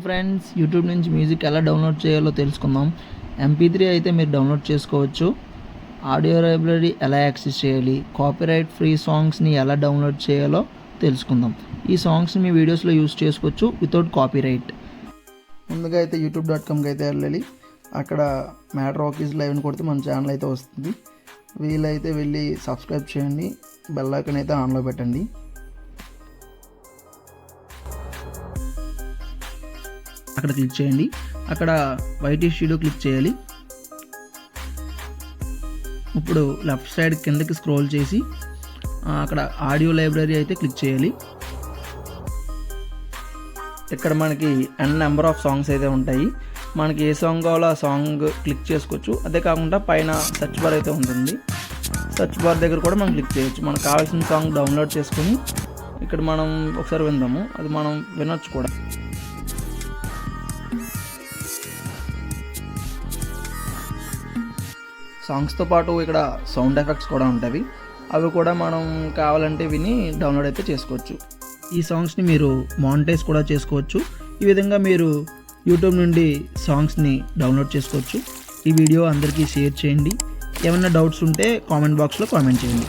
Friends, YouTube నుంచి music ఎలా download చేయాలో తెలుసుకుందాం. MP3 అయితే మీరు డౌన్లోడ్ చేసుకోవచ్చు. ఆడియో లైబ్రరీ ఎలా యాక్సెస్ చేయాలి, కాపీరైట్ ఫ్రీ సాంగ్స్ని ఎలా డౌన్లోడ్ చేయాలో తెలుసుకుందాం. ఈ సాంగ్స్ని మీ వీడియోస్లో యూస్ చేసుకోవచ్చు వితౌట్ కాపీరైట్. ముందుగా అయితే youtube.comకి అయితే వెళ్ళాలి. అక్కడ మ్యాట్ రాక్ ఈజ్ లైవ్ అని కొడితే మన ఛానల్ అయితే వస్తుంది. వీలైతే వెళ్ళి సబ్స్క్రైబ్ చేయండి, బెల్ ఐకాన్ అయితే ఆన్లో పెట్టండి. అక్కడ క్లిక్ చేయండి. అక్కడ వైటీ స్టూడియో క్లిక్ చేయాలి. ఇప్పుడు లెఫ్ట్ సైడ్ కిందకి స్క్రోల్ చేసి అక్కడ ఆడియో లైబ్రరీ అయితే క్లిక్ చేయాలి. ఇక్కడ మనకి నెంబర్ ఆఫ్ సాంగ్స్ అయితే ఉంటాయి. మనకి ఏ సాంగ్ కావాలో ఆ సాంగ్ క్లిక్ చేసుకోవచ్చు. అదే కాకుండా పైన సెర్చ్ బార్ అయితే ఉంటుంది. సెర్చ్ బార్ దగ్గర కూడా మనం క్లిక్ చేయొచ్చు. మనకు కావాల్సిన సాంగ్ డౌన్లోడ్ చేసుకొని ఇక్కడ మనం ఒకసారి విందాము. అది మనం వినొచ్చు కూడా. సాంగ్స్తో పాటు ఇక్కడ సౌండ్ ఎఫెక్ట్స్ కూడా ఉంటాయి. అవి కూడా మనం కావాలంటే విని డౌన్లోడ్ అయితే చేసుకోవచ్చు. ఈ సాంగ్స్ని మీరు మానిటైజ్ కూడా చేసుకోవచ్చు. ఈ విధంగా మీరు యూట్యూబ్ నుండి సాంగ్స్ని డౌన్లోడ్ చేసుకోవచ్చు. ఈ వీడియో అందరికీ షేర్ చేయండి. ఏమైనా డౌట్స్ ఉంటే కామెంట్ బాక్స్లో కామెంట్ చేయండి.